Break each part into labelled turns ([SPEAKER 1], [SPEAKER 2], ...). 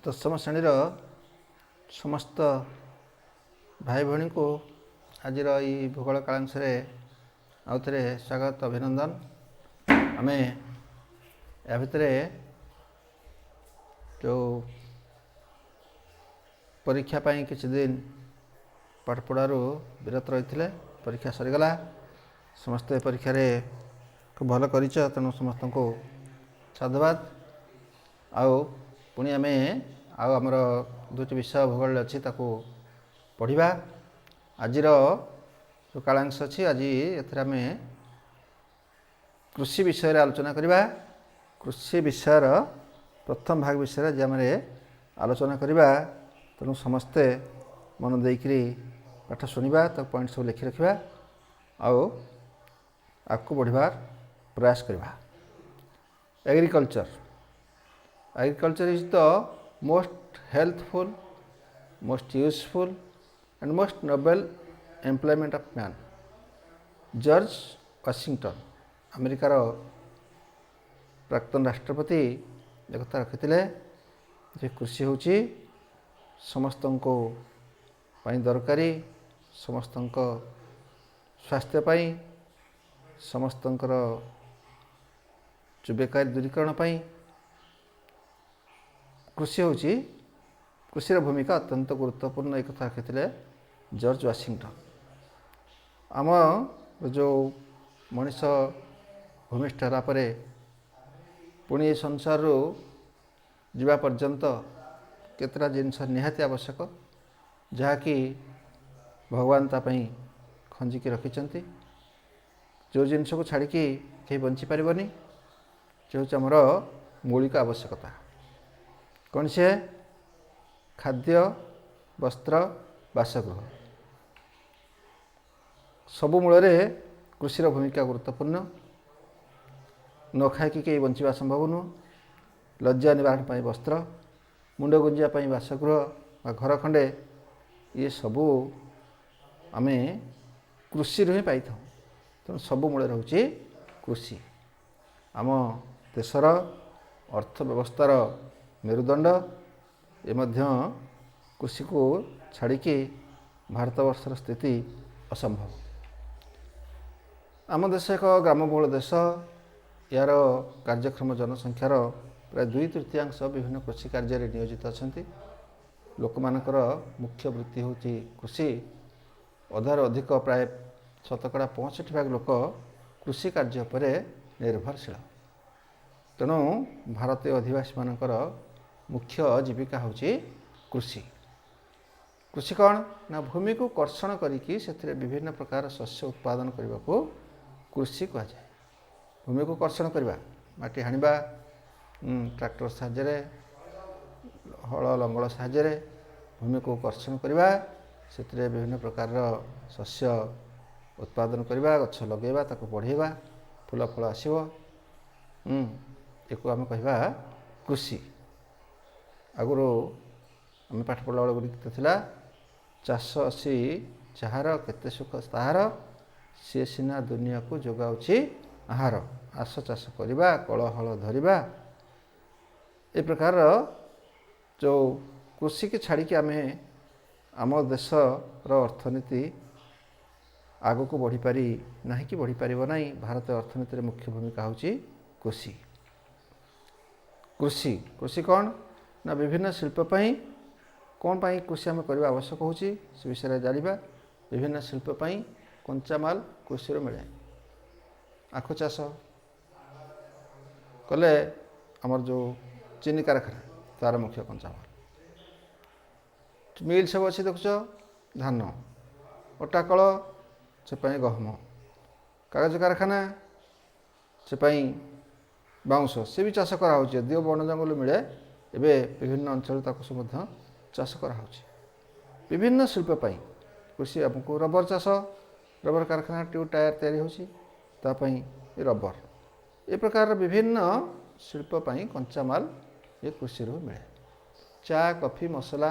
[SPEAKER 1] ଦଶମ ଶ୍ରେଣୀର ସମସ୍ତ ଭାଇ ଭଉଣୀଙ୍କୁ ଆଜିର ଏହି ଭୂଗୋଳ କାଳାଂଶରେ ଆଉ ଥରେ ସ୍ୱାଗତ ଅଭିନନ୍ଦନ। ଆମେ ଏହା ଭିତରେ ଯେଉଁ ପରୀକ୍ଷା ପାଇଁ କିଛି ଦିନ ପାଠପଢ଼ାରୁ ବିରତ ରହିଥିଲେ, ପରୀକ୍ଷା ସରିଗଲା। ସମସ୍ତେ ପରୀକ୍ଷାରେ ଖୁବ୍ ଭଲ କରିଛ, ତେଣୁ ସମସ୍ତଙ୍କୁ ସାଧୁବାଦ। ଆଉ ପୁଣି ଆମେ ଆମର ଦୁଇଟି ବିଷୟ ଭୂଗୋଳରେ ଅଛି ତାକୁ ପଢ଼ିବା। ଆଜିର ଯେଉଁ କାଳାଂଶ ଅଛି, ଆଜି ଏଥିରେ ଆମେ କୃଷି ବିଷୟରେ ଆଲୋଚନା କରିବା। କୃଷି ବିଷୟର ପ୍ରଥମ ଭାଗ ବିଷୟରେ ଆଜି ଆମେ ଆଲୋଚନା କରିବା। ତେଣୁ ସମସ୍ତେ ମନ ଦେଇକରି ପାଠ ଶୁଣିବା, ତାକୁ ପଏଣ୍ଟ ସବୁ ଲେଖି ରଖିବା ଆଉ ଆଗକୁ ବଢ଼ିବାର ପ୍ରୟାସ କରିବା। Agriculture is the most healthful, most useful and most noble employment of man. George Washington ଆମେରିକାର ପ୍ରାକ୍ତନ ରାଷ୍ଟ୍ରପତି ଏକଥା ରଖିଥିଲେ ଯେ କୃଷି ହେଉଛି ସମସ୍ତଙ୍କ ପାଇଁ ଦରକାରୀ, ସମସ୍ତଙ୍କ ସ୍ୱାସ୍ଥ୍ୟ ପାଇଁ, ସମସ୍ତଙ୍କର ବେକାରୀ ଦୂରୀକରଣ ପାଇଁ କୃଷିର ଭୂମିକା ଅତ୍ୟନ୍ତ ଗୁରୁତ୍ୱପୂର୍ଣ୍ଣ ଏକଥା ରଖିଥିଲେ ଜର୍ଜ ୱାଶିଂଟନ। ଆମ ଯେଉଁ ମଣିଷ ଭୂମିଷ୍ଠ ହେଲା ପରେ ପୁଣି ଏ ସଂସାରରୁ ଯିବା ପର୍ଯ୍ୟନ୍ତ କେତେଟା ଜିନିଷ ନିହାତି ଆବଶ୍ୟକ, ଯାହାକି ଭଗବାନ ତା ପାଇଁ ଖଞ୍ଜିକି ରଖିଛନ୍ତି। ଯେଉଁ ଜିନିଷକୁ ଛାଡ଼ିକି କେହି ବଞ୍ଚିପାରିବନି, ସେ ହେଉଛି ଆମର ମୌଳିକ ଆବଶ୍ୟକତା। କ'ଣ ସିଏ? ଖାଦ୍ୟ, ବସ୍ତ୍ର, ବାସଗୃହ। ସବୁ ମୂଳରେ କୃଷିର ଭୂମିକା ଗୁରୁତ୍ୱପୂର୍ଣ୍ଣ। ନ ଖାଇକି କେହି ବଞ୍ଚିବା ସମ୍ଭବ ନୁହଁ। ଲଜ୍ଜା ନିବାରଣ ପାଇଁ ବସ୍ତ୍ର, ମୁଣ୍ଡ ଗୁଞ୍ଜିବା ପାଇଁ ବାସଗୃହ ବା ଘର ଖଣ୍ଡେ, ଇଏ ସବୁ ଆମେ କୃଷିରୁ ହିଁ ପାଇଥାଉ। ତେଣୁ ସବୁ ମୂଳରେ ରହୁଛି କୃଷି। ଆମ ଦେଶର ଅର୍ଥ ବ୍ୟବସ୍ଥାର ମେରୁଦଣ୍ଡ। ଏ ମଧ୍ୟ କୃଷିକୁ ଛାଡ଼ିକି ଭାରତବର୍ଷର ସ୍ଥିତି ଅସମ୍ଭବ। ଆମ ଦେଶ ଏକ ଗ୍ରାମବହୁଳ ଦେଶ। ଏହାର କାର୍ଯ୍ୟକ୍ଷମ ଜନସଂଖ୍ୟାର ପ୍ରାୟ 2/3 ବିଭିନ୍ନ କୃଷି କାର୍ଯ୍ୟରେ ନିୟୋଜିତ ଅଛନ୍ତି। ଲୋକମାନଙ୍କର ମୁଖ୍ୟ ବୃତ୍ତି ହେଉଛି କୃଷି। ଅଧାରୁ ଅଧିକ ପ୍ରାୟ 65% ଲୋକ କୃଷି କାର୍ଯ୍ୟ ଉପରେ ନିର୍ଭରଶୀଳ। ତେଣୁ ଭାରତୀୟ ଅଧିବାସୀମାନଙ୍କର ମୁଖ୍ୟ ଜୀବିକା ହେଉଛି କୃଷି। କୃଷି କ'ଣ? ନା ଭୂମିକୁ କର୍ଷଣ କରିକି ସେଥିରେ ବିଭିନ୍ନ ପ୍ରକାର ଶସ୍ୟ ଉତ୍ପାଦନ କରିବାକୁ କୃଷି କୁହାଯାଏ। ଭୂମିକୁ କର୍ଷଣ କରିବା, ମାଟି ହାଣିବା, ଟ୍ରାକ୍ଟର ସାହାଯ୍ୟରେ, ହଳ ଲଙ୍ଗଳ ସାହାଯ୍ୟରେ ଭୂମିକୁ କର୍ଷଣ କରିବା, ସେଥିରେ ବିଭିନ୍ନ ପ୍ରକାରର ଶସ୍ୟ ଉତ୍ପାଦନ କରିବା, ଗଛ ଲଗାଇବା, ତାକୁ ବଢ଼େଇବା, ଫୁଲ ଫଳ ଆସିବ, ଏକୁ ଆମେ କହିବା କୃଷି। ଆଗରୁ ଆମେ ପାଠ ପଢ଼ିଲା ବେଳେ ଗୋଟେ ଗୀତ ଥିଲା, ଚାଷ ଅସି ଯାହାର କେତେ ସୁଖ ତାହାର, ସିଏ ସିନା ଦୁନିଆକୁ ଯୋଗାଉଛି ଆହାର। ଆସ ଚାଷ କରିବା, କଳ ହଳ ଧରିବା। ଏ ପ୍ରକାରର ଯେଉଁ କୃଷିକି ଛାଡ଼ିକି ଆମେ ଆମ ଦେଶର ଅର୍ଥନୀତି ଆଗକୁ ବଢ଼ିପାରି ନାହିଁ କି ବଢ଼ିପାରିବ ନାହିଁ। ଭାରତୀୟ ଅର୍ଥନୀତିରେ ମୁଖ୍ୟ ଭୂମିକା ହେଉଛି କୃଷି। କୃଷି କ'ଣ? ନା ବିଭିନ୍ନ ଶିଳ୍ପ ପାଇଁ କ'ଣ ପାଇଁ କୃଷି ଆମେ କରିବା ଆବଶ୍ୟକ ହେଉଛି, ସେ ବିଷୟରେ ଜାଣିବା। ବିଭିନ୍ନ ଶିଳ୍ପ ପାଇଁ କଞ୍ଚାମାଲ କୃଷିରୁ ମିଳେ। ଆଖୁ ଚାଷ କଲେ ଆମର ଯେଉଁ ଚିନି କାରଖାନା, ତା'ର ମୁଖ୍ୟ କଞ୍ଚାମାଲ। ମିଲ୍ ସବୁ ଅଛି ଦେଖୁଛ, ଧାନ। ଅଟା କଳ, ସେ ପାଇଁ ଗହମ। କାଗଜ କାରଖାନା, ସେ ପାଇଁ ବାଉଁଶ, ସେ ବି ଚାଷ କରାହେଉଛି। ଯଦିଓ ବଣ ଜଙ୍ଗଲ ମିଳେ, ଏବେ ବିଭିନ୍ନ ଅଞ୍ଚଳରେ ତାକୁ ସବୁ ମଧ୍ୟ ଚାଷ କରାହେଉଛି। ବିଭିନ୍ନ ଶିଳ୍ପ ପାଇଁ କୃଷି ଆମକୁ। ରବର ଚାଷ, ରବର କାରଖାନା, ଟ୍ୟୁବ୍ ଟାୟାର ତିଆରି ହେଉଛି, ତା ପାଇଁ ରବର। ଏ ପ୍ରକାରର ବିଭିନ୍ନ ଶିଳ୍ପ ପାଇଁ କଞ୍ଚାମାଲ ଏ କୃଷିରୁ ମିଳେ। ଚା, କଫି, ମସଲା,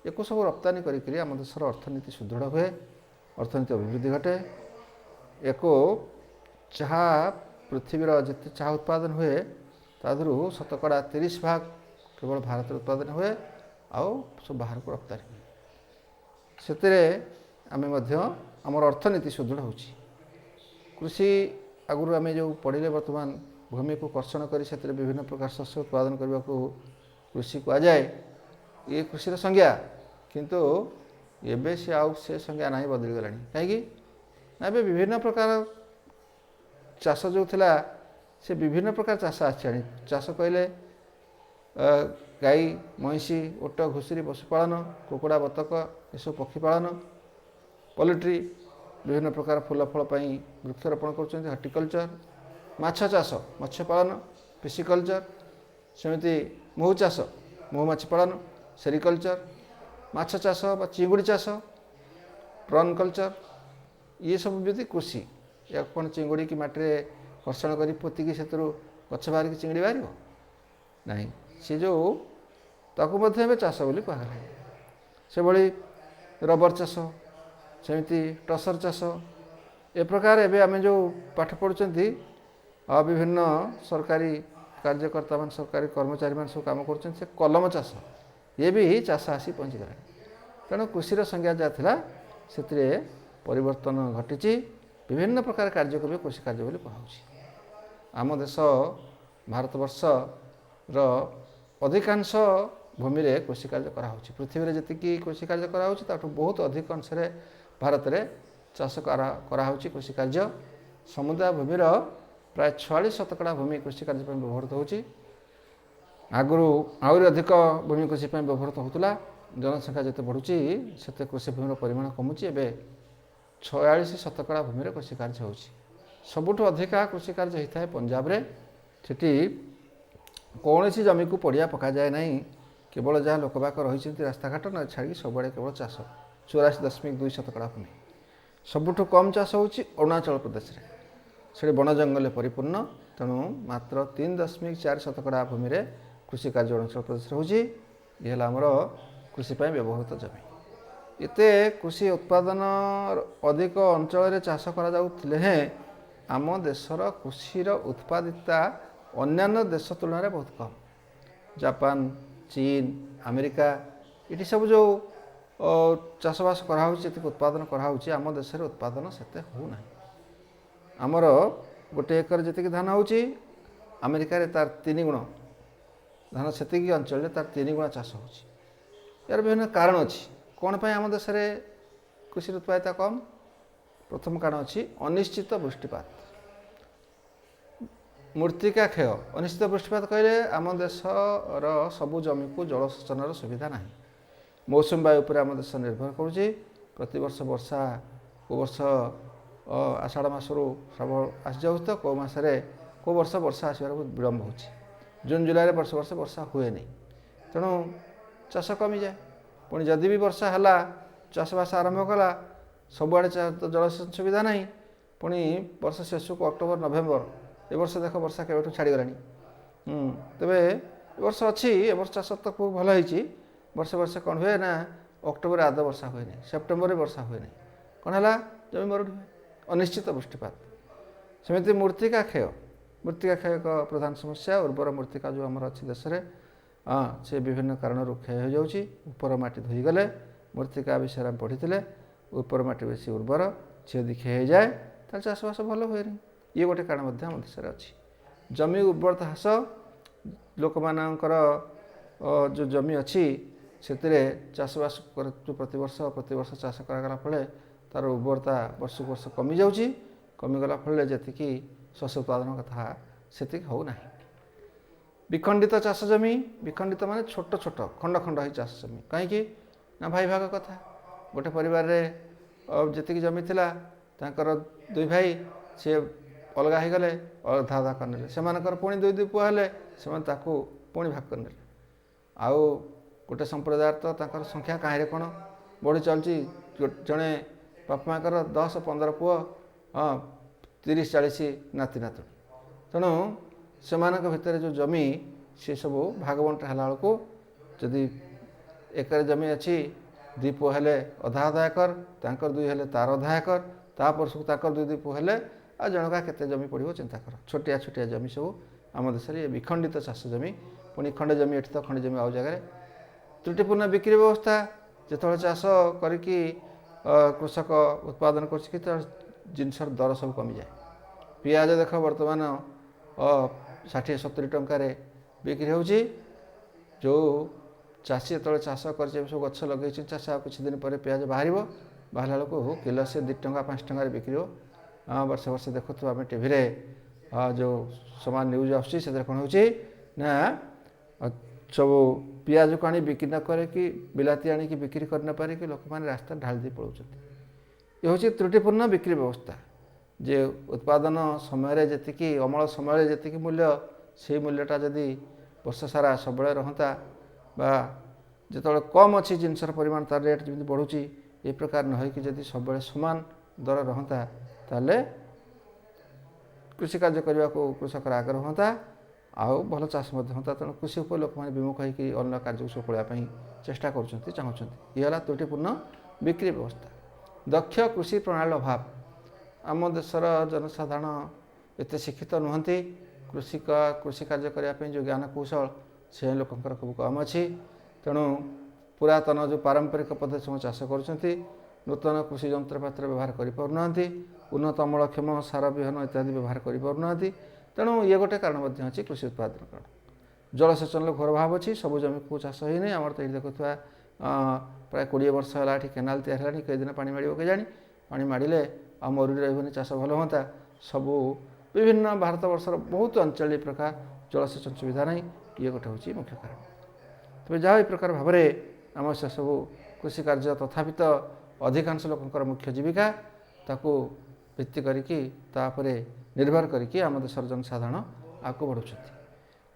[SPEAKER 1] ଏକୁ ସବୁ ରପ୍ତାନି କରିକିରି ଆମ ଦେଶର ଅର୍ଥନୀତି ସୁଦୃଢ଼ ହୁଏ, ଅର୍ଥନୀତି ଅଭିବୃଦ୍ଧି ଘଟେ। ଏକୁ ଚାହା, ପୃଥିବୀର ଯେତେ ଚାହା ଉତ୍ପାଦନ ହୁଏ ତା ଦେହରୁ 30% केवल भारत उत्पादन हुए आउ सब बाहर को रप्तानी हुए से आम आमर अर्थनीति सुदृढ़ हो कृषि आगु आम जो पढ़ले बर्तमान भूमि को कर्षण कर विभिन्न प्रकार शस्य उत्पादन करने को कृषि कहुए ये कृषि संज्ञा किंतु एबे से आउ से संज्ञा ना बदलीगला कहीं ना विभिन्न प्रकार चाष जो थिला से विभिन्न प्रकार चाष आसानी चाष कहले गाई महिषी ओट घुषुरी पशुपालन कुकुड़ा बतक यू पक्षीपालन पोल्ट्री विभिन्न प्रकार फूल फल वृक्षरोपण कर हर्टिकल्चर माछ चाष मत्स्य पालन पिसिकल्चर सेमती महू चाष महुमाछी पालन सेरिकल्चर माछ चाष बा चिंगुड़ी चाष प्रॉन कल्चर ये सब भी कृषि या कौन चिंगुड़ी की माटी कर्षण कर पोतिकी से गछ बाहर चिंगड़ी बाहर ना सी जो ताकू चाष बोली कहला से भली रबर चाष सेमती टसर चाष ए प्रकार एवं आम जो पाठ पढ़ुंट विभिन्न सरकारी कार्यकर्ता मान सरकारी कर्मचारी मान सब काम कर कलम चाष ये भी चाष आसी पहुँचीगला तेणु कृषि संज्ञा जहाँ थिला से परिवर्तन घटी विभिन्न प्रकार कार्य को भी कृषि कार्य बोली कहुछि आम देश भारतवर्ष अधिकांश भूमि रे कृषि कार्य कराउछि पृथ्वी रे जतिकी कृषि कार्य कराउछि ताठू बहुत अधिक अंश रे भारत रे चाष कराउछि कृषि कार्य समुदाय भूमिर प्राय 46% भूमि कृषि कार्य व्यवहृत होछि आगु आहरी अधिक भूमि कृषि व्यवहृत होता जनसंख्या जिते बढ़ुची से कृषि भूमिर परिमाण कमुची एवं 46% भूमि कृषि कार्य हो सबुठ अधिका कृषि कार्य होता है पंजाब रे सेठी कौन सी जमी को पड़िया पका जाए ना केवल जहाँ लोकबाक रही रास्ताघाट न छाड़ी सबुआड़े केवल चाष 84.2% भूमि सबुठ कम चाष हो अरुणाचल प्रदेश रे से बन जंगल परिपूर्ण तेणु मात्र 3.4% भूमि रे कृषि कार्य अरुणाचल प्रदेश होची ये आमर कृषि व्यवहृत जमी एते कृषि उत्पादन अधिक अंचल चाष करा आम देशर कृषिर उत्पादिता अन्य देश तुलन में बहुत कम जापान चीन अमेरिका ये सब जो चाषबास कराऊँच उत्पादन कराऊँच आम देश उत्पादन सेते होना आमर गोटे एकर जी धान हो अमेरिका तार 3 गुण धान से अंचल तार 3 गुणा चाष हो यार विभिन्न कारण अच्छी कौन पाई आम देश कृषि उत्पादिता कम प्रथम कारण अच्छी अनिश्चित वृष्टिपात मृत्तिका क्षय अनिश्चित वृष्टिपात कहले आम देशर सबु जमी को जलसेचन सुविधा ना मौसम वायु पर आम देश निर्भर करुँच प्रतिवर्ष वर्षा को वर्ष आषाढ़ मासरू श्रावण आसी जाऊँ तो कौ मसरे कौ वर्ष वर्षा आसबार बहुत विलम्ब हो जून जुलाई वर्ष वर्ष वर्षा हुए नहीं तेणु चाष कमी जाए पुणी जदि भी वर्षा है चाषबास आरंभ कला सबुआड़े तो जलसेचन सुविधा ना पुणी वर्ष शेष को अक्टोबर नवेम्बर ए वर्ष देख वर्षा केवठू छाड़गला तेरे वर्ष अच्छी ए वर्ष चाष तो खूब भल हो वर्ष वर्ष कौन हुए ना अक्टोबर आद वर्षा हुए नहीं सेप्टेम्बर वर्षा हुए नहीं कौन है जमी मरुड़ी हुए अनिश्चित वृष्टिपात सेमती मृत्तिका क्षय एक प्रधान समस्या उर्वर मृत्तिका जो आमर अच्छी देश में से विभिन्न कारण क्षय हो जाऊँगी उपर माटी धोईगले मृत्तिका विषय पढ़ी उपर माटी बेसी उर्वर सी यदि क्षय हो जाए तो चाषबास भल हुए नहीं ये गोटे कारण आम देश में अच्छी जमी उर्वरता ह्रास लोक मानकर जो जमी अच्छी से चाषबास प्रतिवर्ष चाष करागला फले तार उर्वरता वर्ष को वर्ष कमी जाऊँगी कमीगला फल जी शस्य उत्पादन कथा से होना विखंडित चाष जमी विखंडित माने छोट छोट खंड खंड ही चाष जमी कहीं ना भाई भाग कथा गोटे परिवार जी जमी थिला तांकर दुई भाई सी अलग हो गले अधा अधा करने से पुणी दुई दुई पुआ हेले से पुणी भाग करने आउ गोटे संप्रदाय तो तांकर संख्या कहीं कौन बढ़ी चलती जड़े बापा माँ 10-15 पुआ 30-40 नाती नातुणी तेणु से भितर जो जमी सी सब भागबंटा है बेलू जदि एकर जमी अच्छी 2 पुआ हेले अधा अधा एकर तांकर 2 हेले तार अधा एकर तापर सब ताकर 2 पुआ हेले आ जनका केते जमी पड़ो चिंता कर छोटिया छोटिया जमी सब आम देश में विखंडित चाष जमी पुणी खंडे जमी एठी तो खंडे जमी आउ जगह त्रुटिपूर्ण बिक्री व्यवस्था जो चाष करिकी कृषक उत्पादन कर जिनसर दर सब कमी जाए पियाज देख बर्तमान 60-70 टंकार बिक्री हो जो चाषी जो चाष कर सब गछ लगे चाष आ किसी दिन पर पियाज बाहर बाहर बेलू किलो से 2 टंका 5 टंकार बिक्री हो वर्ष वर्ष देखु आम टीवी जो सामान न्यूज आसूँ कौन हो सब पियाज को आनी बिक्री न करके बिलाती आनिकी बिक्री कर न पारिकी लोक मैंने रास्ता ढाल दी पलाउं ये हूँ त्रुटिपूर्ण बिक्री व्यवस्था जे उत्पादन समय जी अमल समय जी मूल्य से मूल्यटा जदि वर्ष सारा सब रहता बा जो कम अच्छी जिनसर परिमाण तार रेट जमी बढ़ुची ये प्रकार न होकि जदि सब सामान दर रहता ताले कृषि कार्य करने को कृषक आग्रह होता आउ भल चाष होता तेणु कृषि उपर लोक मैंने विमुख होकर अन्य कार्य सब पढ़ाई चेष्टा कर चाहूँगी ये त्रुटिपूर्ण बिक्री व्यवस्था दक्ष कृषि प्रणाली अभाव आम देशर जनसाधारण एत शिक्षित नुहति कृषि कार्य करने जो ज्ञान कौशल से लोकंर खूब कम अच्छी तेणु पुरातन जो पारंपरिक पद्धति चाष कर नूतन कृषि जंत्रपातिर व्यवहार करना उन्नत अमलक्षम सार विहन इत्यादि व्यवहार करना तेणु ये गोटे कारण अच्छी कृषि उत्पादन कारण जलसेचन घोर अभाव अच्छी सब जमी को चाष ही नहीं आमर तो ये देखुवा प्राय 20 वर्ष है केनाल तैयारी कई दिन पानी माड़ के जानी पानी माड़े आ मरुड़ी रही चाष भल हाँ सबू विभिन्न भारत वर्षर बहुत अंचल प्रकार जलसेचन सुविधा नहीं ये गोटे हूँ मुख्य कारण तेज जहाँ प्रकार भाव में आम से सब कृषि कार्य तथापि तो अधिकांश लोकंर मुख्य जीविका ताकू भित्ति करिकी निर्भर करिकी आम देशर जनसाधारण आगे बढ़ुं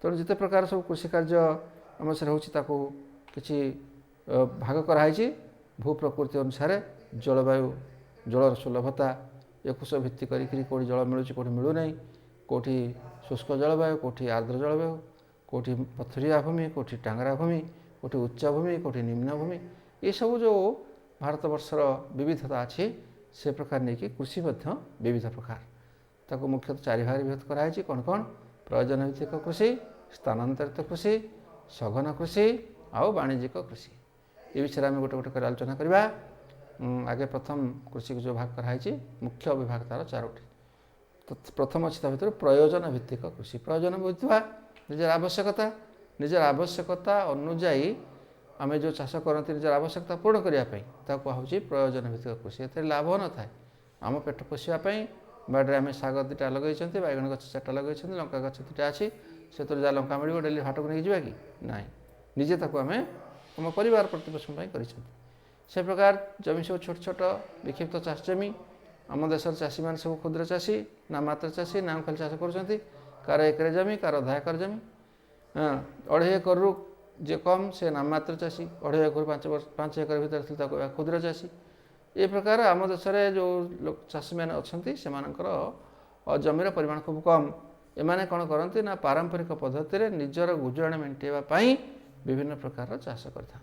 [SPEAKER 1] तेणु जिते प्रकार सब कृषि कार्य आम से ताकू किसी भाग कराई भू प्रकृति अनुसार जलवायु जलर सुलभता एक सब भित्ति करी कौटी जल मिलूँ कौटी मिलूना कौटी शुष्क जलवायु कौटी आर्द्र जलवायु कौटी पथरिया भूमि कौटी टांगरा भूमि कौटी उच्च भूमि कौटी निम्न भूमि ये सब जो भारत वर्षर विविधता अच्छी से प्रकार नहीं कि कृषि विविध प्रकार ताको मुख्यतः 4 भाग विभक्त कराई कौन कौन प्रयोजन भित्तिक कृषि स्थानांतरित कृषि सघन कृषि आउ वाणिज्यिक कृषि ये विषय में गोटे गोटे कर आलोचना करवा आगे प्रथम कृषि को जो भाग कराई मुख्य विभाग तार 4टी तो प्रथम अच्छी भर प्रयोजन भित्तिक कृषि प्रयोजन बुझा निजर आवश्यकता अनुजाई आम जो चाष करती निजर आवश्यकता पूर्ण करने कहूँ प्रयोजन भित्तिक कृषि ए लाभ न थाए आम पेट पोषापी बाड़े आम शाग 2टा लगे बैगण गछ 4टा लगे लंका गछ 2टा अच्छी से जहाँ लंका मिल डेली हाट को नहीं जावा कि नाई निजे ताको आम आम परिवार प्रतिपोषण कर से प्रकार जमी सब छोट छोट विक्षिप्त चाष जमी आम देशर चाषी मैंने सब क्षुद्र चाषी नाम मात्र चाषी नाम खाली चाष कर कार 1 एकर जमी कार अधा एकर जमी 2.5 एकर रु जे कम से नाम मात्र चाषी 2.5 एकर 5 एकर भर क्षुद्र चाषी ये प्रकार आम देश में जो लोक चाषी मैंने अच्छा से जमीर परिमाण खूब कम एमाने कौन करती ना पारंपरिक पद्धति निजर गुजराण मेंटेवाई विभिन्न प्रकार चाष करता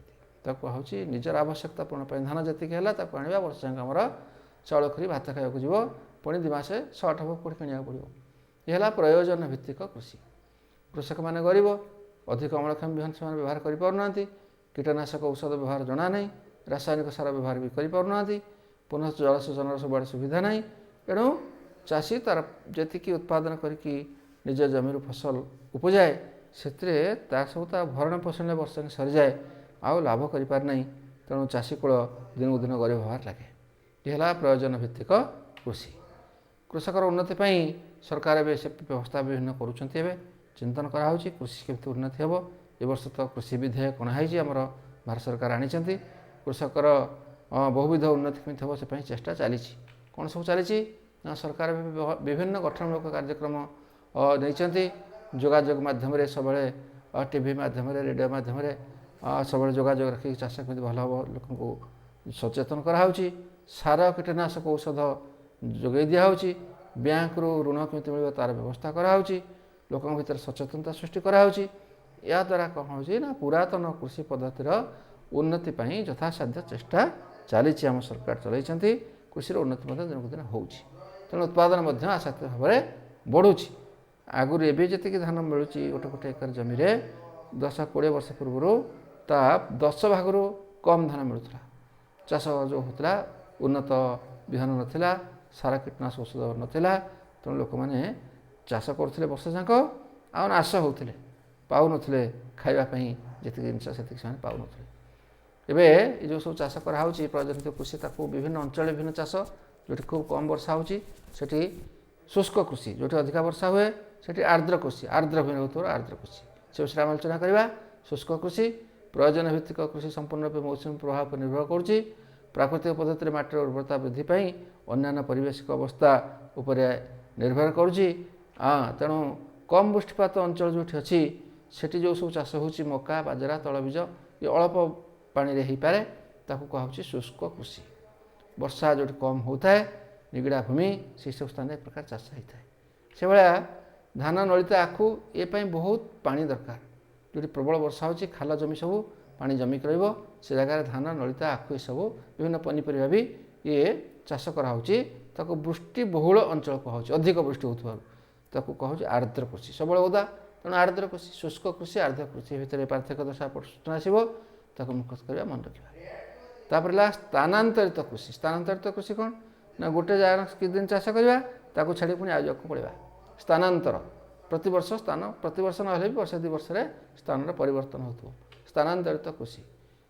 [SPEAKER 1] हूँ निजर आवश्यकता पूर्ण धान जी है आने वर्ष जाक आमर चाउल खरी भात खाया जीव पुणी 2 मास सर्ट हम कौट किणा पड़ो यह प्रयोजन भित्तिक कृषि कृषक मैंने गरीब अधिक अमलक्षम विहन से व्यवहार करना कीटनाशक औषध व्यवहार जना ना रासायनिक सार व्यवहार भी करना पुनः जलसेचन सब सुविधा ना एणु चाषी तार जी उत्पादन करके निज जमी फसल उपजाए से सब भरण पोषण वर्ष सरी जाए आउ लाभ करना तेणु चाषी कूल दिन दिन गरीब होबार लगे यह प्रयोजन भित्तिक कृषि कृषकर उन्नति सरकार ए व्यवस्था विभिन्न करुँचे चिंतन कराऊँ कृषि केमती उन्नति हे ए वर्ष तो कृषि विधेयक अणाई आमर भारत सरकार आनी कृषकर बहुविध उन्नति केमती हे से चेष्टा चली कौन सब चली सरकार विभिन्न गठनमूलक कार्यक्रम नहीं जोगाजोग मध्यम सब टीवी मध्यम रेडियो मध्यम सब जोगाजोग रखिक चाष केमती भल हम लोक सचेतन कराऊँच सार कीटनाशक औषध जोगे दिहूँ बैंक रू ऋण केमती मिल तार व्यवस्था कराऊँच लोक भर सचेतनता सृष्टि कराऊँच या द्वारा कौन हो पुरातन कृषि पद्धतिर उन्नति यथासाध्य चेष्टा चली आम सरकार चलती कृषि उन्नति दिन को दिन हो तेणु उत्पादन आशातीत भाव में बढ़ुची आगुरी एवं जी धान मिलूँ गोटे गोटे एकर जमी 10-20 ବର୍ଷ ପୂର୍ବରୁ ତା 10 ଭାଗରୁ କମ୍ ଧାନ ମିଳୁଥିଲା। ଚାଷ ଯେଉଁ ହେଉଥିଲା ଉନ୍ନତ ବିହନ ନଥିଲା, ସାର କୀଟନାଶକ ଔଷଧ ନଥିଲା, ତେଣୁ ଲୋକମାନେ ଚାଷ କରୁଥିଲେ ବର୍ଷ ଯାକ ଆଉ ନାଶ ହେଉଥିଲେ, ପାଉନଥିଲେ ଖାଇବା ପାଇଁ ଯେତିକି ଜିନିଷ ସେତିକି ସେମାନେ ପାଉନଥିଲେ। ଏବେ ଏ ଯେଉଁ ସବୁ ଚାଷ କରାହେଉଛି ପ୍ରଜନିତ କୃଷି, ତାକୁ ବିଭିନ୍ନ ଅଞ୍ଚଳରେ ବିଭିନ୍ନ ଚାଷ, ଯେଉଁଠି ଖୁବ୍ କମ୍ ବର୍ଷା ହେଉଛି ସେଠି ଶୁଷ୍କ କୃଷି, ଯେଉଁଠି ଅଧିକା ବର୍ଷା ହୁଏ ସେଠି ଆର୍ଦ୍ର କୃଷି, ଆର୍ଦ୍ର ଭୂମି ହେଉଥିବ ଆର୍ଦ୍ର କୃଷି, ସେ ବିଷୟରେ ଆମେ ଆଲୋଚନା କରିବା। ଶୁଷ୍କ କୃଷି, ପ୍ରୟୋଜନ ଭିତ୍ତିକ କୃଷି ସମ୍ପୂର୍ଣ୍ଣ ରୂପେ ମୌସୁମୀ ପ୍ରଭାବ ଉପରେ ନିର୍ଭର କରୁଛି। ପ୍ରାକୃତିକ ପଦ୍ଧତିରେ ମାଟିର ଉର୍ବରତା ବୃଦ୍ଧି ପାଇଁ ଅନ୍ୟାନ୍ୟ ପାରିବେଶିକ ଅବସ୍ଥା ଉପରେ ନିର୍ଭର କରୁଛି। ତେଣୁ କମ୍ ବୃଷ୍ଟିପାତ ଅଞ୍ଚଳ ଯେଉଁଠି ଅଛି ସେଠି ଯେଉଁ ସବୁ ଚାଷ ହେଉଛି ମକା, ବାଜରା, ତୈଳବୀଜ, ଏ ଅଳ୍ପ ପାଣିରେ ହୋଇପାରେ, ତାକୁ କୁହାହେଉଛି ଶୁଷ୍କ କୃଷି। ବର୍ଷା ଯେଉଁଠି କମ୍ ହେଉଥାଏ, ନିବିଡ଼ା ଭୂମି, ସେସବୁ ସ୍ଥାନରେ ଏ ପ୍ରକାର ଚାଷ ହୋଇଥାଏ। ସେଭଳିଆ ଧାନ, ନଳିତା, ଆଖୁ ଏ ପାଇଁ ବହୁତ ପାଣି ଦରକାର। ଯେଉଁଠି ପ୍ରବଳ ବର୍ଷା ହେଉଛି, ଖାଲ ଜମି ସବୁ ପାଣି ଜମିକି ରହିବ, ସେ ଜାଗାରେ ଧାନ, ନଳିତା, ଆଖୁ ଏସବୁ ବିଭିନ୍ନ ପନିପରିବା ବି ଇଏ ଚାଷ କରାହେଉଛି। ତାକୁ ବୃଷ୍ଟି ବହୁଳ ଅଞ୍ଚଳ କୁହାହେଉଛି, ଅଧିକ ବୃଷ୍ଟି ହେଉଥିବାରୁ ତାକୁ କୁହାହେଉଛି ଆର୍ଦ୍ର କୃଷି। ସବୁବେଳେ ଓଦା, ତେଣୁ ଆର୍ଦ୍ର କୃଷି। ଶୁଷ୍କ କୃଷି, ଆର୍ଦ୍ର କୃଷି ଭିତରେ ପାର୍ଥକ୍ୟ ଦର୍ଶା ପ୍ରଶ୍ନ ଆସିବ, ତାକୁ ମୁଖସ୍ଥ କରିବା, ମନେ ରଖିବା। ତାପରେ ହେଲା ସ୍ଥାନାନ୍ତରିତ କୃଷି। ସ୍ଥାନାନ୍ତରିତ କୃଷି କ'ଣ ନା ଗୋଟେ ଜାଗାରେ କିଛି ଦିନ ଚାଷ କରିବା, ତାକୁ ଛାଡ଼ି ପୁଣି ଆଉ ଜାଗାକୁ ପଳାଇବା। ସ୍ଥାନାନ୍ତର, ପ୍ରତିବର୍ଷ ସ୍ଥାନ, ପ୍ରତିବର୍ଷ ନହେଲେ ବି ବର୍ଷେ 2 ବର୍ଷରେ ସ୍ଥାନର ପରିବର୍ତ୍ତନ ହେଉଥିବ। ସ୍ଥାନାନ୍ତରିତ କୃଷି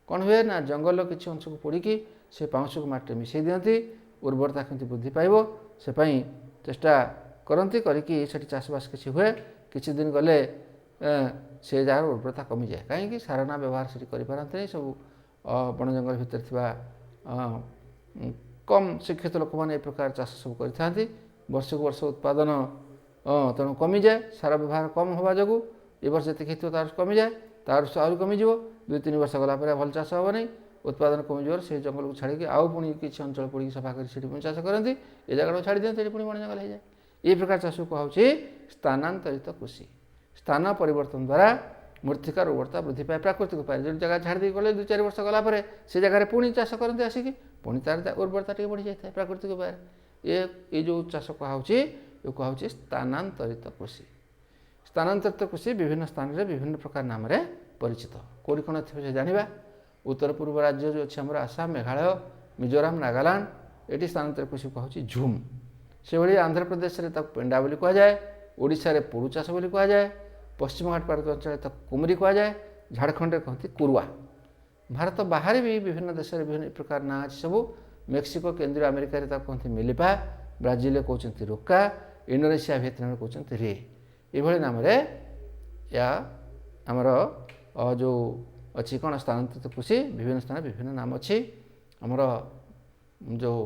[SPEAKER 1] କ'ଣ ହୁଏ ନା ଜଙ୍ଗଲର କିଛି ଅଂଶକୁ ପୋଡ଼ିକି ସେ ପାଉଁଶକୁ ମାଟିରେ ମିଶାଇ ଦିଅନ୍ତି, ଉର୍ବରତା କେମିତି ବୃଦ୍ଧି ପାଇବ ସେ ପାଇଁ ଚେଷ୍ଟା କରନ୍ତି, କରିକି ସେଠି ଚାଷବାସ କିଛି ହୁଏ। କିଛି ଦିନ ଗଲେ ସେ ଜାଗାର ଉର୍ବରତା କମିଯାଏ। କାହିଁକି? ସାରନା ବ୍ୟବହାର ସେଠି କରିପାରନ୍ତିନି। ସବୁ ବଣ ଜଙ୍ଗଲ ଭିତରେ ଥିବା କମ୍ ଶିକ୍ଷିତ ଲୋକମାନେ ଏ ପ୍ରକାର ଚାଷ ସବୁ କରିଥାନ୍ତି। ବର୍ଷକୁ ବର୍ଷ ଉତ୍ପାଦନ ତେଣୁ କମିଯାଏ, ସାର ବ୍ୟବହାର କମ୍ ହେବା ଯୋଗୁଁ। ଏ ବର୍ଷ ଯେତିକି ହେଇଥିବ ତାର କମିଯାଏ, ତାର ଆହୁରି କମିଯିବ। 2-3 ବର୍ଷ ଗଲା ପରେ ଭଲ ଚାଷ ହେବ ନାହିଁ, ଉତ୍ପାଦନ କମିଯିବାରୁ ସେ ଜଙ୍ଗଲକୁ ଛାଡ଼ିକି ଆଉ ପୁଣି କିଛି ଅଞ୍ଚଳ ପୋଡ଼ିକି ସଫା କରି ସେଠି ପୁଣି ଚାଷ କରନ୍ତି। ଏ ଜାଗାଟାକୁ ଛାଡ଼ି ଦିଅନ୍ତି, ସେଠି ପୁଣି ବଣ ଜଙ୍ଗଲ ହେଇଯାଏ। ଏହି ପ୍ରକାର ଚାଷକୁ କୁହାହେଉଛି ସ୍ଥାନାନ୍ତରିତ କୃଷି। ସ୍ଥାନ ପରିବର୍ତ୍ତନ ଦ୍ୱାରା ମୃତ୍ତିକାର ଉର୍ବରତା ବୃଦ୍ଧି ପାଏ, ପ୍ରାକୃତିକ ଉପାୟରେ। ଯେଉଁ ଜାଗା ଛାଡ଼ି ଦେଇ ଗଲେ 2-4 ବର୍ଷ ଗଲା ପରେ ସେ ଜାଗାରେ ପୁଣି ଚାଷ କରନ୍ତି ଆସିକି, ପୁଣି ତାର ଉର୍ବରତା ଟିକେ ବଢ଼ିଯାଇଥାଏ ପ୍ରାକୃତିକ ଉପାୟରେ। ଏ ଯେଉଁ ଚାଷ କୁହାହେଉଛି ଏ କୁହାହେଉଛି ସ୍ଥାନାନ୍ତରିତ କୃଷି। ସ୍ଥାନାନ୍ତରିତ କୃଷି ବିଭିନ୍ନ ସ୍ଥାନରେ ବିଭିନ୍ନ ପ୍ରକାର ନାମରେ ପରିଚିତ। କେଉଁଠି କ'ଣ ଥିବ ସେ ଜାଣିବା। ଉତ୍ତର ପୂର୍ବ ରାଜ୍ୟ ଯେଉଁ ଅଛି ଆମର ଆସାମ, ମେଘାଳୟ, ମିଜୋରାମ, ନାଗାଲାଣ୍ଡ, ଏଠି ସ୍ଥାନାନ୍ତରିତ କୃଷି କୁହାହେଉଛି ଝୁମ୍। ସେଭଳି ଆନ୍ଧ୍ରପ୍ରଦେଶରେ ତାକୁ ପେଣ୍ଡା ବୋଲି କୁହାଯାଏ, ଓଡ଼ିଶାରେ ପୋଡ଼ୁ ଚାଷ ବୋଲି କୁହାଯାଏ, ପଶ୍ଚିମଘାଟ ପାର୍ବତ୍ୟ ଅଞ୍ଚଳରେ ତାକୁ କୁମରି କୁହାଯାଏ, ଝାଡ଼ଖଣ୍ଡରେ କହନ୍ତି କୁରୁଆ। ଭାରତ ବାହାରେ ବି ବିଭିନ୍ନ ଦେଶରେ ବିଭିନ୍ନ ପ୍ରକାର ନାଁ ଅଛି ସବୁ। ମେକ୍ସିକୋ, କେନ୍ଦ୍ରୀୟ ଆମେରିକାରେ ତାକୁ କହନ୍ତି ମିଲିପା, ବ୍ରାଜିଲରେ କହୁଛନ୍ତି ରୋକା, ଇଣ୍ଡୋନେସିଆ, ଭିଏତନାମରେ କହୁଛନ୍ତି ରେ। ଏଭଳି ନାମରେ ଏହା ଆମର ଯେଉଁ ଅଛି କ'ଣ ସ୍ଥାନାନ୍ତରିତ କୃଷି, ବିଭିନ୍ନ ସ୍ଥାନରେ ବିଭିନ୍ନ ନାମ ଅଛି। ଆମର ଯେଉଁ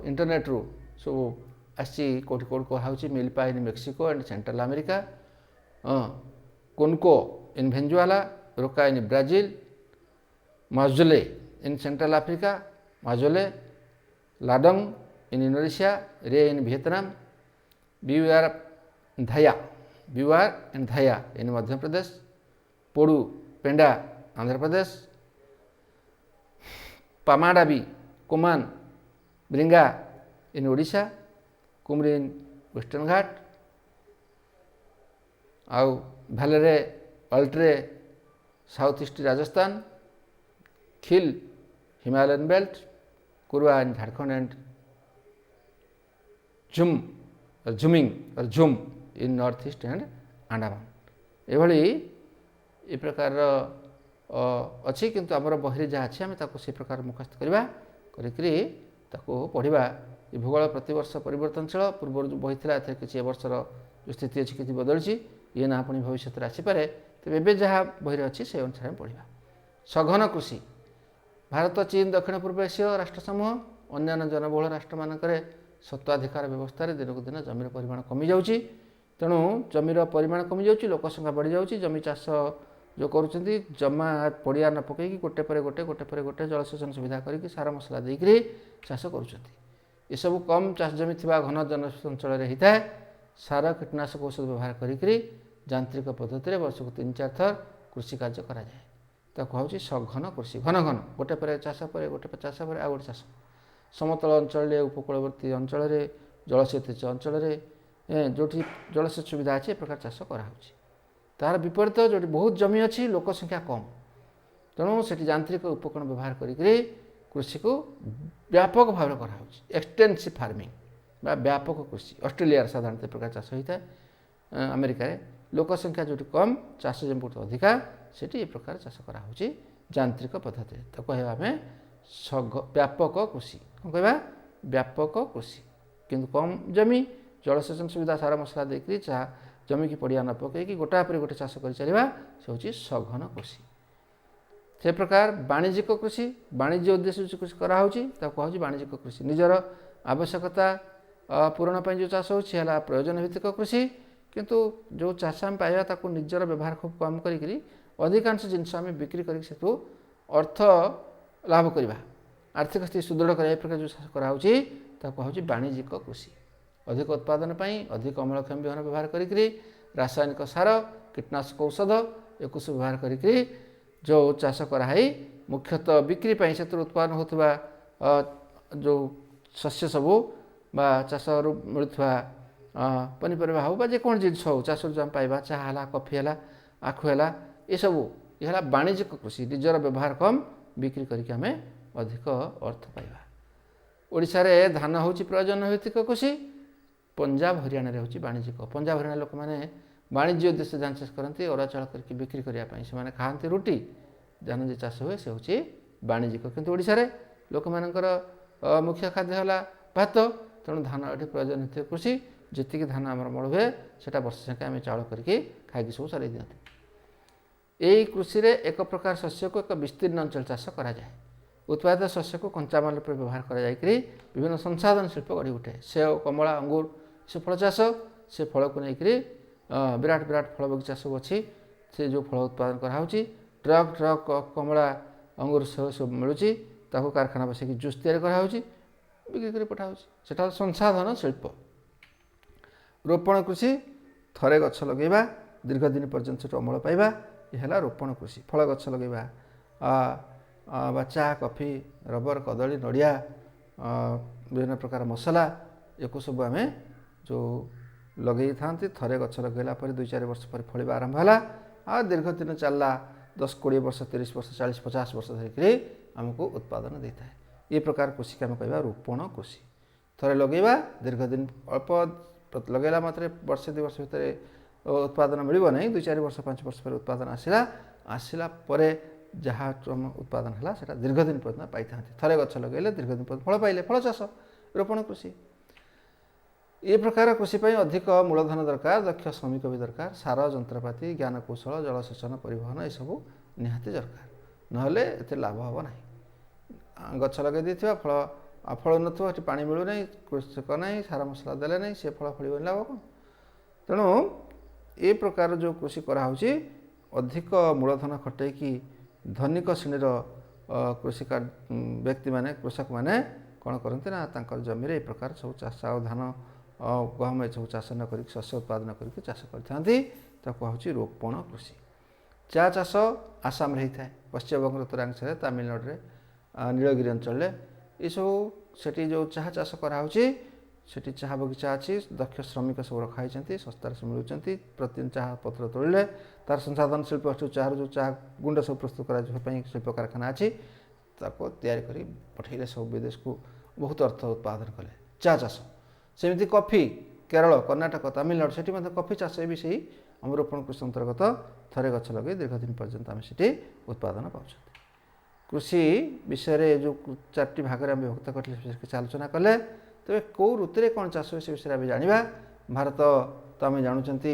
[SPEAKER 1] ଇଣ୍ଟରନେଟ୍ରୁ ସବୁ ଆସିଛି, କେଉଁଠି କେଉଁଠି କୁହାହେଉଛି ମିଲିପା in Mexico and central America, କୋନକୋ ଇନ୍ ଭେନେଜୁଏଲା, ରୋକା ଇନ୍ ବ୍ରାଜିଲ, ମାଜୋଲେ ଇନ୍ ସେଣ୍ଟ୍ରାଲ ଆଫ୍ରିକା, ମାଜୋଲେ, ଲାଡଙ୍ଗ ଇନ୍ ଇଣ୍ଡୋନେସିଆ, ରେ ଇନ୍ ଭିଏତନାମ, ବିୱାର ଧାୟା ଇନ୍ ମଧ୍ୟପ୍ରଦେଶ, ପୋଡ଼ୁ ପେଣ୍ଡା ଆନ୍ଧ୍ରପ୍ରଦେଶ, ପାମାଡାବି କୋମାନ ବ୍ରିଙ୍ଗା ଇନ୍ ଓଡ଼ିଶା, କୁମରି ଇନ୍ ୱେଷ୍ଟର୍ଣ୍ଣ ଘାଟ, ଆଉ ଭାଲେରେ ଅଲ୍ଟ୍ରେ ସାଉଥ ଇଷ୍ଟ ରାଜସ୍ଥାନ, ଖିଲ୍ ହିମାଲୟନ ବେଲ୍ଟ, କୁରୁଆ ଇନ୍ ଝାଡ଼ଖଣ୍ଡ ଆଣ୍ଡ ଝୁମ୍ in north east and Andaman. ଏଭଳି ଏ ପ୍ରକାରର ଅଛି, କିନ୍ତୁ ଆମର ବହିରେ ଯାହା ଅଛି ଆମେ ତାକୁ ସେ ପ୍ରକାର ମୁଖସ୍ଥ କରିବା, କରିକିରି ତାକୁ ପଢ଼ିବା। ଏ ଭୂଗୋଳ ପ୍ରତିବର୍ଷ ପରିବର୍ତ୍ତନଶୀଳ। ପୂର୍ବରୁ ଯେଉଁ ବହି ଥିଲା ଏଥିରେ କିଛି ଏ ବର୍ଷର ଯେଉଁ ସ୍ଥିତି ଅଛି କିଛି ବଦଳିଛି, ଇଏ ନା ପୁଣି ଭବିଷ୍ୟତରେ ଆସିପାରେ। ତେବେ ଏବେ ଯାହା ବହିରେ ଅଛି ସେ ଅନୁସାରେ ଆମେ ପଢ଼ିବା। ସଘନ କୃଷି। ଭାରତ, ଚୀନ, ଦକ୍ଷିଣ ପୂର୍ବ ଏସୀୟ ରାଷ୍ଟ୍ରସମୂହ ଅନ୍ୟାନ୍ୟ ଜନବହୁଳ ରାଷ୍ଟ୍ରମାନଙ୍କରେ ସତ୍ତ୍ୱାଧିକାର ବ୍ୟବସ୍ଥାରେ ଦିନକୁ ଦିନ ଜମିର ପରିମାଣ କମିଯାଉଛି। ତେଣୁ ଜମିର ପରିମାଣ କମିଯାଉଛି, ଲୋକ ସଂଖ୍ୟା ବଢ଼ିଯାଉଛି। ଜମି ଚାଷ ଯେଉଁ କରୁଛନ୍ତି ଜମା ପଡ଼ିଆ ନ ପକାଇକି ଗୋଟେ ପରେ ଗୋଟେ ଜଳସେଚନ ସୁବିଧା କରିକି ସାର ମସଲା ଦେଇକରି ଚାଷ କରୁଛନ୍ତି। ଏସବୁ କମ୍ ଚାଷ ଜମି ଥିବା ଘନ ଜନବସତି ଅଞ୍ଚଳରେ ହୋଇଥାଏ। ସାର କୀଟନାଶକ ଔଷଧ ବ୍ୟବହାର କରିକିରି ଯାନ୍ତ୍ରିକ ପଦ୍ଧତିରେ ବର୍ଷକୁ 3-4 ଥର କୃଷି କାର୍ଯ୍ୟ କରାଯାଏ। ତାକୁ ହେଉଛି ସଘନ କୃଷି। ଘନ ଘନ ଗୋଟେ ପରେ ଚାଷ ପରେ ଗୋଟେ ଚାଷ ପରେ ଆଉ ଗୋଟେ ଚାଷ। ସମତଳ ଅଞ୍ଚଳରେ, ଉପକୂଳବର୍ତ୍ତୀ ଅଞ୍ଚଳରେ, ଜଳସେଚିତ ଅଞ୍ଚଳରେ, ଯେଉଁଠି ଜଳସେଚ ସୁବିଧା ଅଛି ଏ ପ୍ରକାର ଚାଷ କରାହେଉଛି। तार विपरीत जो बहुत जमी अच्छी लोक संख्या कम तेणु से यांत्रिक उपकरण व्यवहार करी कृषि को व्यापक भाव कर एक्सटेंसिव फार्मिंग बा व्यापक कृषि ऑस्ट्रेलिया साधारणतः प्रकार चाष होता है अमेरिका लोक संख्या जो कम चाष जो बहुत अधिका से प्रकार चाष कराऊँगी यांत्रिक पद्धति तो कह आम व्यापक कृषि कौन कह व्यापक कृषि किंतु कम जमी जलसेचन सुविधा सारा मसला देकर जमी की पड़िया न पकईकि गोटा पर गोटे चाष कर चलवा से हूँ सघन कृषि से प्रकार वाणिज्यिक कृषि वाणिज्य उद्देश्य कृषि कराऊँगी कहूँ वाणिज्यिक कृषि निजर आवश्यकता पूरण जो चाष होगा प्रयोजन भित्तिक कृषि किंतु जो चाष आम पाइबा ताकू निजर व्यवहार खूब कम करी अधिकांश जिनस आम बिक्री कर अर्थ लाभ करवा आर्थिक स्थिति सुदृढ़ कर प्रकार जो चाष कराऊँगी कहूँ वाणिज्यिक कृषि अधिक उत्पादन अधिक अम्लक्षम विहन व्यवहार करी रासायनिक सार कीटनाशक औषध एक व्यवहार करी जो चाष कराई मुख्यतः बिक्री से उत्पादन होता जो शस्य सबू बा चाष मिलूवा पनीपरिया हो जेको जिनस हो चाष जो आम पाइबा चाह है कॉफी है आखु है ये सबू ये वाणिज्यिक कृषि निजर व्यवहार कम बिक्री करके आम अधिक अर्थ पाइबा ओडिशा रे धान हूँ प्रयोजन भित्तिक कृषि पंजाब हरियाणा रे हूँ वाणिज्यिक पंजाब हरियाणा लोक मैंने वाणिज्य उद्देश्य धान चाष करती अरुआ चाउल करके बिक्री करने से खाती रुटी धान जो चाष हुए से हूँ वाणिज्यिक किंतु ओडिशा रे लोक मानकर मुख्य खाद्य है भात तेणु धान ये प्रयोजन भित्तिक कृषि जी धान आम मल हुए से वर्ष संख्या आम चाउल करके खाई सब सारे दिखती यही कृषि रे एक प्रकार शस्य को एक विस्तीर्ण अंचल चाष कराए उत्पादित शस्य को कंचामाल पर व्यवहार कर विभिन्न संसाधन शिल्प गढ़ी उठे सेव कमला अंगूर से फल चाष से फल को लेकर विराट विराट फल बगीचा सब अच्छी से जो फल उत्पादन कराऊँगी ट्रक ट्रक कमला अंगूर सेव सब मिलूँ कारखाना बस जूस तैयारी कराऊँगी बिक्री कर पठाऊँ से संसाधन शिल्प रोपण कृषि थरे गछ लगेगा दीर्घ दिन पर्यंत से अमल पाइबा यह है रोपण कृषि फल गछ लगेगा बा चा कॉफी रबर कदली नड़िया विभिन्न प्रकार मसला एक सब आम जो लगे था थे गछ लगेला 2-4 वर्ष पर फलिबा आरंभ है आ दीर्घ दिन चलला 10-20 वर्ष 30 वर्ष 40-50 वर्ष धरिक आमको उत्पादन देता है ये प्रकार कृषि के आम कह रोपण कृषि थे लगेगा दीर्घ दिन अल्प लगेला मात्र वर्षे 2 वर्ष भितर उत्पादन मिल ना 2-4 वर्ष 5 वर्ष पर उत्पादन आसला जहाँ उत्पादन है से दीर्घ दिन पर्यटन पाई था थे गछ लगे दीर्घ दिन पर्यटन फल पाइले फल चाष रोपण कृषि ये प्रकार कृषि अधिक मूलधन दरकार दक्ष श्रमिक भी दरकार सार जंत्रपाति ज्ञान कौशल जलसेचन परिवहन ये सब निहाती दरकार नहले एते लाभ हम ना गछ लगे देथिबा फल नथो पा मिलू ना कृषक ना सार मसला देले ना से फल फल लाभ कौन तेणु ये प्रकार जो कृषि कराऊँगी अधिक मूलधन खटेकी धनिक श्रेणीर कृषि व्यक्ति माने कृषक माने कौन करते ना जमी ए प्रकार सब चाष धान गहम ये सब चाष न कर शस्य उत्पादन करके चाष करते कहूँ रोपण कृषि चा चाष आसाम होता है पश्चिमबंग उत्तरांचल तमिलनाडु नीलगिरी अंचल ये सब से जो चाह चाष कराऊँगी से चाह बगीचा अच्छी दक्ष श्रमिक सब रखाई सस्तार से मिलूँ प्रतिदिन चाह पत्र तोड़े तार संसाधन शिल्प चाह जो चाह गुंड सब प्रस्तुत करने शिल्प कारखाना अच्छी तैयारी कर पठेले सब विदेश को बहुत अर्थ उत्पादन कले चा चाष सेमती कॉफी केरल कर्णाटक तमिलनाडु से कॉफी चाष भी सही आम रोपण कृषि अंतर्गत थे गछ लगे दीर्घ दिन पर्यंत आम से उत्पादन पाँच कृषि विषय जो 4टी भाग में विभक्त कर किसी आलोचना कले तेज कौ ऋतु कौन चाष हुए से विषय आम जाना भारत तो आम जानते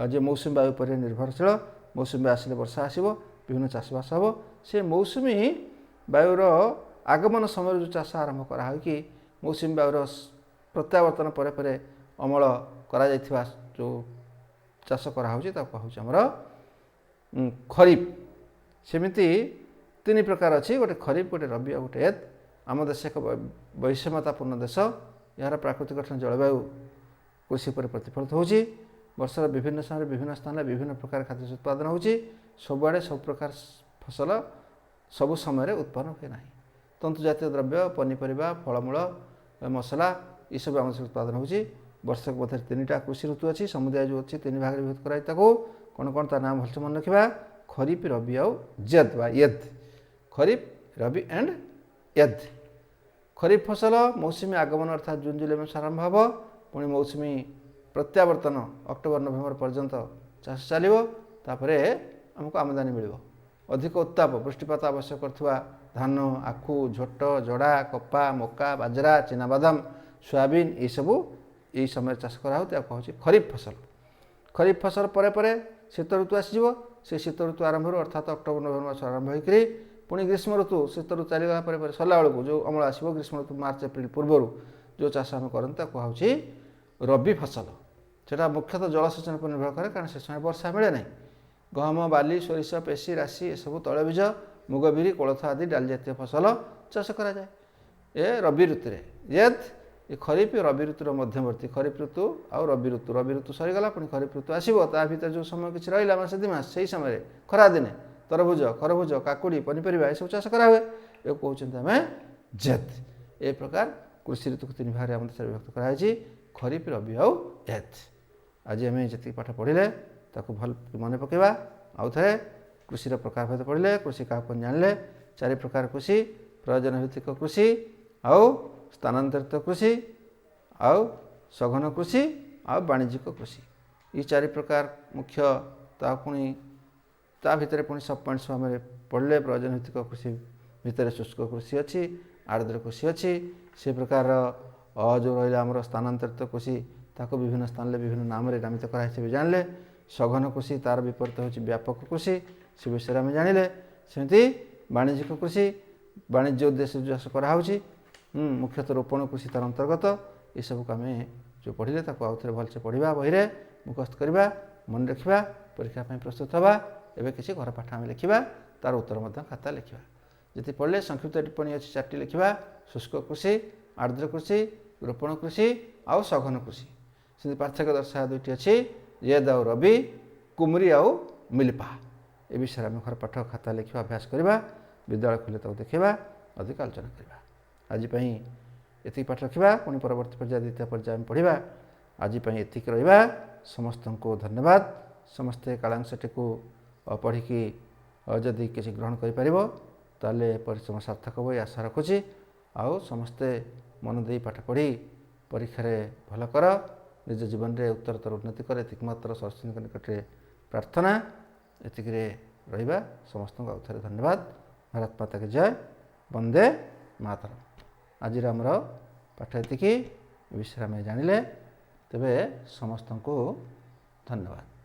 [SPEAKER 1] जे मौसुमी वायु पर निर्भरशील मौसुमी वायु आसिले वर्षा आसो विभिन्न चाषबास हम से मौसुमी वायुर आगमन समय जो चाष आरंभ करा कि मौसुमी वायुर प्रत्यावर्तन पर अमल करा जो चाष कराऊँगी कहूँ आमर खरीफ सेमती 3 प्रकार अच्छी गोटे खरीफ गोटे रबी और गोटे एद आम देश एक वैषम्यतापूर्ण देश यार प्राकृतिक जलवायु कृषि पर प्रतिफलित होची वर्षर विभिन्न समय विभिन्न स्थान विभिन्न प्रकार खाद्य उत्पादन होची सबुआड़े सब प्रकार फसल सबु समय उत्पन्न हुए ना तंतु जातीय द्रव्य पनीपरिया फलमूल मसला ये सब आम उत्पादन होची वर्षक मध्य 3टा कृषि ऋतु अच्छी समुदाय जो अच्छी 3 भाग विभक्त कराई କ'ଣ କ'ଣ ତା ନାଁ ଭଲସେ ମନେ ରଖିବା। ଖରିଫ ରବି ଆଉ ଜେଦ୍ ବା ୟେଦ୍। ଖରିଫ ରବି ଆଣ୍ଡ ୟେଦ୍। ଖରିଫ ଫସଲ ମୌସୁମୀ ଆଗମନ ଅର୍ଥାତ୍ ଜୁନ୍ ଜୁଲାଇ ମାସ ଆରମ୍ଭ ହେବ। ପୁଣି ମୌସୁମୀ ପ୍ରତ୍ୟାବର୍ତ୍ତନ ଅକ୍ଟୋବର ନଭେମ୍ବର ପର୍ଯ୍ୟନ୍ତ ଚାଷ ଚାଲିବ। ତାପରେ ଆମକୁ ଆମଦାନୀ ମିଳିବ। ଅଧିକ ଉତ୍ତାପ ବୃଷ୍ଟିପାତ ଆବଶ୍ୟକ କରୁଥିବା ଧାନ, ଆଖୁ, ଝୋଟ, ଜଡ଼ା, କପା, ମକା, ବାଜରା, ଚିନାବାଦାମ, ସୋୟାବିନ୍ ଏସବୁ ଏହି ସମୟରେ ଚାଷ କରାହେଉ। ତାକୁ କୁହାଯାଉଛି ଖରିଫ ଫସଲ। ଖରିଫ ଫସଲ ପରେ ପରେ ଶୀତ ଋତୁ ଆସିଯିବ। ସେ ଶୀତ ଋତୁ ଆରମ୍ଭରୁ ଅର୍ଥାତ୍ ଅକ୍ଟୋବର ନଭେମ୍ବର ମାସ ଆରମ୍ଭ ହୋଇକରି ପୁଣି ଗ୍ରୀଷ୍ମ ଋତୁ ଶୀତ ଋତୁ ଚାଲିଗଲା ପରେ ପରେ ସରିଲା ବେଳକୁ ଯେଉଁ ଅମଳ ଆସିବ ଗ୍ରୀଷ୍ମ ଋତୁ ମାର୍ଚ୍ଚ ଏପ୍ରିଲ ପୂର୍ବରୁ ଯେଉଁ ଚାଷ ଆମେ କରନ୍ତି ତାକୁ କୁହାଯାଉଛି ରବି ଫସଲ। ସେଇଟା ମୁଖ୍ୟତଃ ଜଳସେଚନ ଉପରେ ନିର୍ଭର କରେ, କାରଣ ସେ ସମୟରେ ବର୍ଷା ମିଳେ ନାହିଁ। ଗହମ, ବାଲି, ସୋରିଷ, ପେଶି, ରାଶି ଏସବୁ ତୈଳବୀଜ, ମୁଗ, ବିରି, କୋଳଥ ଆଦି ଡାଲି ଜାତୀୟ ଫସଲ ଚାଷ କରାଯାଏ ଏ ରବି ଋତୁରେ। ୟେଦ୍ ଏ ଖରିଫ ରବି ଋତୁର ମଧ୍ୟବର୍ତ୍ତୀ। ଖରିଫ ଋତୁ ଆଉ ରବି ଋତୁ, ରବି ଋତୁ ସରିଗଲା ପୁଣି ଖରିଫ ଋତୁ ଆସିବ। ତା ଭିତରେ ଯେଉଁ ସମୟ କିଛି ରହିଲା ମାସେ ଦୁଇ ମାସ, ସେହି ସମୟରେ ଖରାଦିନେ ତରଭୁଜ, ଖରଭୁଜ, କାକୁଡ଼ି, ପନିପରିବା ଏସବୁ ଚାଷ କରାହୁଏ। ଏ କହୁଛନ୍ତି ଆମେ ଜେଦ୍। ଏ ପ୍ରକାର କୃଷି ଋତୁକୁ ତିନି ଭାଗରେ ଆମ ଦେଶରେ ବିଭକ୍ତ କରାଯାଇଛି, ଖରିଫ, ରବି ଆଉ ୟେଦ୍। ଆଜି ଆମେ ଯେତିକି ପାଠ ପଢ଼ିଲେ ତାକୁ ଭଲ ମନେ ପକାଇବା। ଆଉ ଥରେ କୃଷିର ପ୍ରକାରଭେଦ ପଢ଼ିଲେ, କୃଷି କାହାକୁ ଜାଣିଲେ। ଚାରି ପ୍ରକାର କୃଷି: ପ୍ରୟୋଜନ ଭିତ୍ତିକ କୃଷି, ଆଉ ସ୍ଥାନାନ୍ତରିତ କୃଷି, ଆଉ ସଘନ କୃଷି, ଆଉ ବାଣିଜ୍ୟିକ କୃଷି। ଏ ଚାରି ପ୍ରକାର ମୁଖ୍ୟ। ତା ଭିତରେ ପୁଣି ସବ୍ ପଏଣ୍ଟ ସବୁ ଆମେ ପଢ଼ିଲେ। ପ୍ରୟୋଜନ ଭିତ୍ତିକ କୃଷି ଭିତରେ ଶୁଷ୍କ କୃଷି ଅଛି, ଆର୍ଦ୍ର କୃଷି ଅଛି। ସେ ପ୍ରକାରର ଯେଉଁ ରହିଲା ଆମର ସ୍ଥାନାନ୍ତରିତ କୃଷି, ତାକୁ ବିଭିନ୍ନ ସ୍ଥାନରେ ବିଭିନ୍ନ ନାମରେ ନାମିତ କରାଯାଇଛି ବି ଜାଣିଲେ। ସଘନ କୃଷି ତା'ର ବିପରୀତ ହେଉଛି ବ୍ୟାପକ କୃଷି, ସେ ବିଷୟରେ ଆମେ ଜାଣିଲେ। ସେମିତି ବାଣିଜ୍ୟିକ କୃଷି, ବାଣିଜ୍ୟ ଉଦ୍ଦେଶ୍ୟରେ ଚାଷ କରାହେଉଛି, ମୁଖ୍ୟତଃ ରୋପଣ କୃଷି ତା'ର ଅନ୍ତର୍ଗତ। ଏସବୁକୁ ଆମେ ଯେଉଁ ପଢ଼ିଲେ ତାକୁ ଆଉ ଥରେ ଭଲସେ ପଢ଼ିବା, ବହିରେ ମୁଖସ୍ଥ କରିବା, ମନେ ରଖିବା, ପରୀକ୍ଷା ପାଇଁ ପ୍ରସ୍ତୁତ ହେବା। ଏବେ କିଛି ଘର ପାଠ ଆମେ ଲେଖିବା, ତା'ର ଉତ୍ତର ମଧ୍ୟ ଖାତା ଲେଖିବା। ଯେତିକି ପଢ଼ିଲେ ସଂକ୍ଷିପ୍ତ ଟିପ୍ପଣୀ ଅଛି 4ଟି ଲେଖିବା। ଶୁଷ୍କ କୃଷି, ଆର୍ଦ୍ର କୃଷି, ରୋପଣ କୃଷି ଆଉ ସଘନ କୃଷି। ସେମିତି ପାର୍ଥକ୍ୟ ଦର୍ଶାଇବା 2ଟି ଅଛି, ୟେଦ୍ ଆଉ ରବି, କୁମରି ଆଉ ମିଲ୍ପା। ଏ ବିଷୟରେ ଆମେ ଘର ପାଠ ଖାତା ଲେଖିବା, ଅଭ୍ୟାସ କରିବା। ବିଦ୍ୟାଳୟ ଖୋଲିଲେ ତାକୁ ଦେଖିବା, ଅଧିକ ଆଲୋଚନା କରିବା। ଆଜି ପାଇଁ ଏତିକି ପାଠ ରଖିବା, ପୁଣି ପରବର୍ତ୍ତୀ ପର୍ଯ୍ୟାୟ ଦ୍ୱିତୀୟ ପର୍ଯ୍ୟାୟ ଆମେ ପଢ଼ିବା। ଆଜି ପାଇଁ ଏତିକି ରହିବା। ସମସ୍ତଙ୍କୁ ଧନ୍ୟବାଦ। ସମସ୍ତେ କାଳାଂଶଟିକୁ ପଢ଼ିକି ଯଦି କିଛି ଗ୍ରହଣ କରିପାରିବ ତାହେଲେ ପରିଶ୍ରମ ସାର୍ଥକ ହେବ ଏ ଆଶା ରଖୁଛି। ଆଉ ସମସ୍ତେ ମନ ଦେଇ ପାଠ ପଢ଼ି ପରୀକ୍ଷାରେ ଭଲ କର, ନିଜ ଜୀବନରେ ଉତ୍ତରୋତ୍ତର ଉନ୍ନତି କର। ଏତିକି ମାତ୍ର ସରସ୍ୱତୀଙ୍କ ନିକଟରେ ପ୍ରାର୍ଥନା। ଏତିକିରେ ରହିବା। ସମସ୍ତଙ୍କୁ ଆଉ ଥରେ ଧନ୍ୟବାଦ। ଭାରତ ମାତା କି ଜୟ। ବନ୍ଦେ ମାତରମ୍। ଆଜିର ଆମର ପାଠ ଏତିକି। ଏ ବିଷୟରେ ଆମେ ଜାଣିଲେ। ତେବେ ସମସ୍ତଙ୍କୁ ଧନ୍ୟବାଦ।